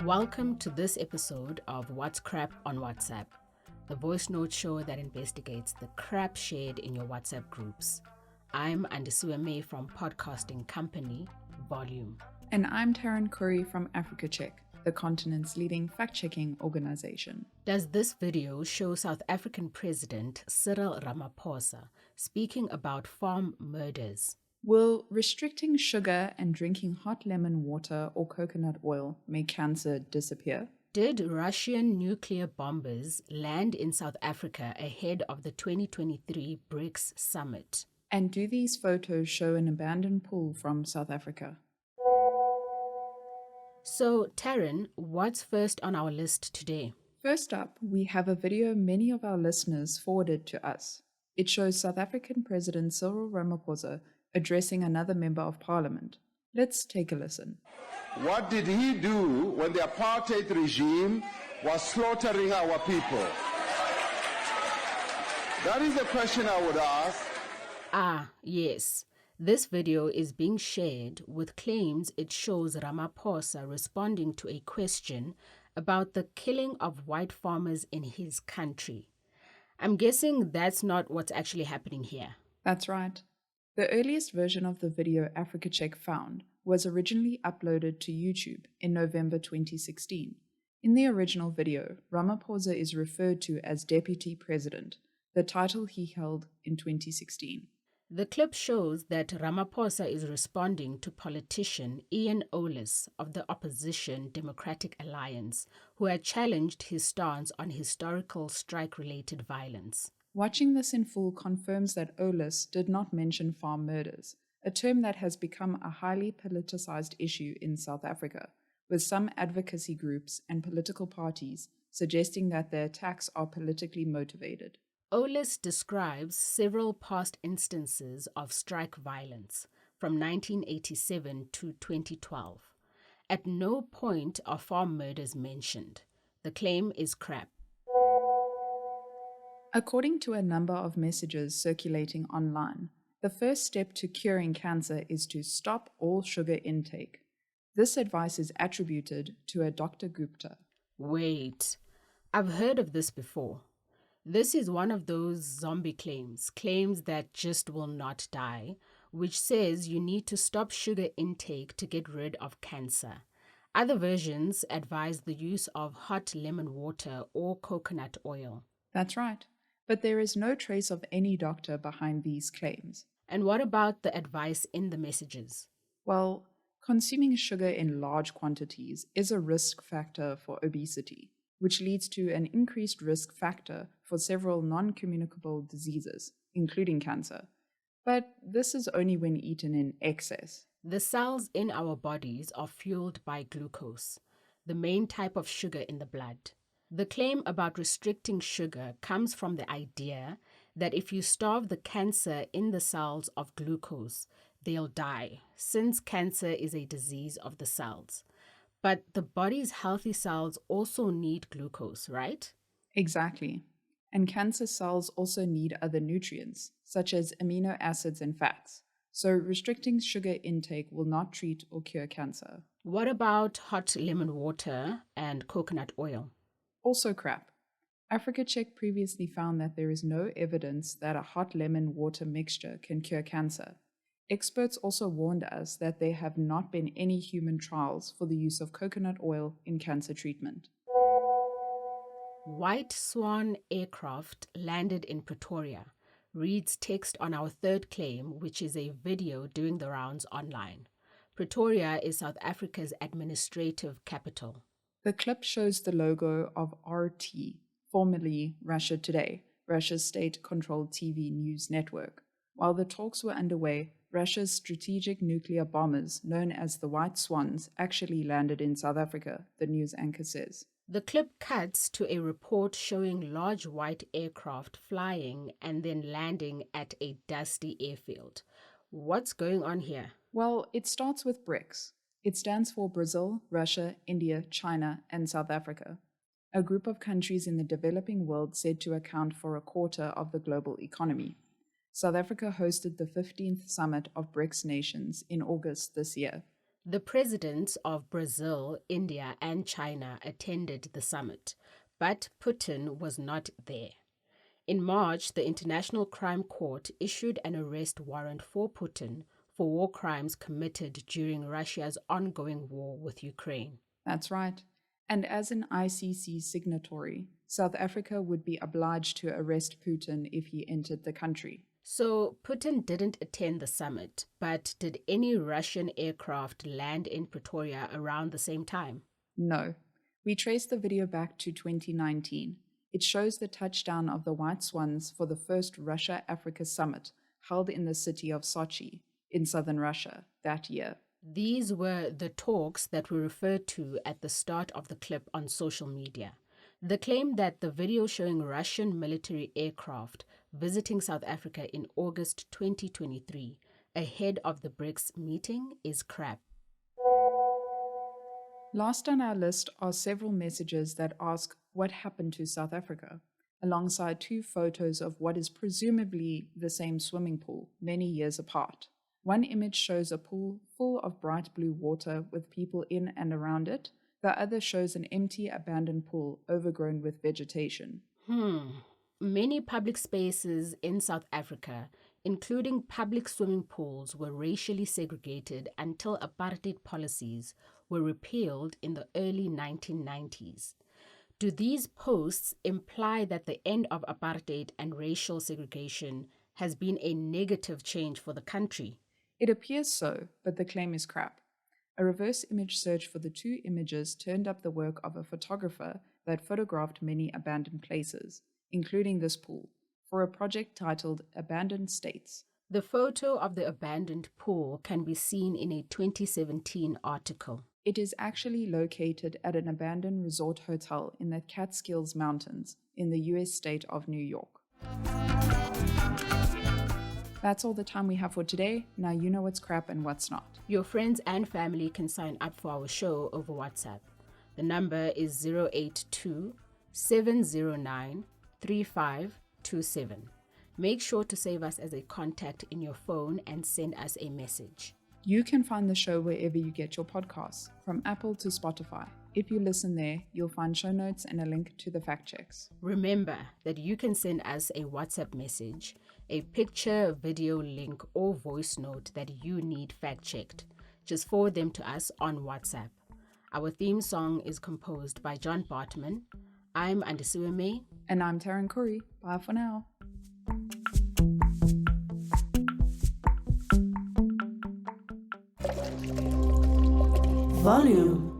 Welcome to this episode of What's Crap on WhatsApp, the voice note show that investigates the crap shared in your WhatsApp groups. I'm Andisiwe May from podcasting company Volume. And I'm Taryn Curry from Africa Check, the continent's leading fact-checking organization. Does this video show South African President Cyril Ramaphosa speaking about farm murders? Will restricting sugar and drinking hot lemon water or coconut oil make cancer disappear? Did Russian nuclear bombers land in South Africa ahead of the 2023 BRICS summit? And do these photos show an abandoned pool from South Africa? So, Taryn, what's first on our list today? First up, we have a video many of our listeners forwarded to us. It shows South African President Cyril Ramaphosa addressing another member of parliament. Let's take a listen. What did he do when the apartheid regime was slaughtering our people? That is the question I would ask. Ah, yes. This video is being shared with claims it shows Ramaphosa responding to a question about the killing of white farmers in his country. I'm guessing that's not what's actually happening here. That's right. The earliest version of the video Africa Check found was originally uploaded to YouTube in November 2016. In the original video, Ramaphosa is referred to as Deputy President, the title he held in 2016. The clip shows that Ramaphosa is responding to politician Ian Ollis of the opposition Democratic Alliance, who had challenged his stance on historical strike-related violence. Watching this in full confirms that Ollis did not mention farm murders, a term that has become a highly politicized issue in South Africa, with some advocacy groups and political parties suggesting that the attacks are politically motivated. Ollis describes several past instances of strike violence from 1987 to 2012. At no point are farm murders mentioned. The claim is crap. According to a number of messages circulating online, the first step to curing cancer is to stop all sugar intake. This advice is attributed to a Dr. Gupta. Wait, I've heard of this before. This is one of those zombie claims that just will not die, which says you need to stop sugar intake to get rid of cancer. Other versions advise the use of hot lemon water or coconut oil. That's right, but there is no trace of any doctor behind these claims. And what about the advice in the messages? Well, consuming sugar in large quantities is a risk factor for obesity, which leads to an increased risk factor for several non-communicable diseases, including cancer. But this is only when eaten in excess. The cells in our bodies are fueled by glucose, the main type of sugar in the blood. The claim about restricting sugar comes from the idea that if you starve the cancer in the cells of glucose, they'll die, since cancer is a disease of the cells. But the body's healthy cells also need glucose, right? Exactly. And cancer cells also need other nutrients, such as amino acids and fats. So restricting sugar intake will not treat or cure cancer. What about hot lemon water and coconut oil? Also crap. Africa Check previously found that there is no evidence that a hot lemon water mixture can cure cancer. Experts also warned us that there have not been any human trials for the use of coconut oil in cancer treatment. White Swan aircraft landed in Pretoria, reads text on our third claim, which is a video doing the rounds online. Pretoria is South Africa's administrative capital. The clip shows the logo of RT, formerly Russia Today, Russia's state-controlled TV news network. While the talks were underway, Russia's strategic nuclear bombers, known as the White Swans, actually landed in South Africa, the news anchor says. The clip cuts to a report showing large white aircraft flying and then landing at a dusty airfield. What's going on here? Well, it starts with BRICS. It stands for Brazil, Russia, India, China, and South Africa, a group of countries in the developing world said to account for a quarter of the global economy. South Africa hosted the 15th summit of BRICS nations in August this year. The presidents of Brazil, India, and China attended the summit, but Putin was not there. In March, the International Crime Court issued an arrest warrant for Putin for war crimes committed during Russia's ongoing war with Ukraine. That's right. And as an ICC signatory, South Africa would be obliged to arrest Putin if he entered the country. So Putin didn't attend the summit, but did any Russian aircraft land in Pretoria around the same time? No. We traced the video back to 2019. It shows the touchdown of the White Swans for the first Russia-Africa summit held in the city of Sochi in southern Russia that year. These were the talks that were referred to at the start of the clip on social media. The claim that the video showing Russian military aircraft visiting South Africa in August 2023 ahead of the BRICS meeting is crap. Last on our list are several messages that ask what happened to South Africa, alongside 2 photos of what is presumably the same swimming pool many years apart. One image shows a pool full of bright blue water with people in and around it. The other shows an empty, abandoned pool overgrown with vegetation. Many public spaces in South Africa, including public swimming pools, were racially segregated until apartheid policies were repealed in the early 1990s. Do these posts imply that the end of apartheid and racial segregation has been a negative change for the country? It appears so, but the claim is crap. A reverse image search for the 2 images turned up the work of a photographer that photographed many abandoned places, including this pool, for a project titled Abandoned States. The photo of the abandoned pool can be seen in a 2017 article. It is actually located at an abandoned resort hotel in the Catskills Mountains in the US state of New York. That's all the time we have for today. Now you know what's crap and what's not. Your friends and family can sign up for our show over WhatsApp. The number is 082 709 3527. Make sure to save us as a contact in your phone and send us a message. You can find the show wherever you get your podcasts, from Apple to Spotify. If you listen there, you'll find show notes and a link to the fact checks. Remember that you can send us a WhatsApp message, a picture, video link, or voice note that you need fact-checked. Just forward them to us on WhatsApp. Our theme song is composed by John Bartman. I'm Andisiwe May. And I'm Taryn Curry. Bye for now. Volume.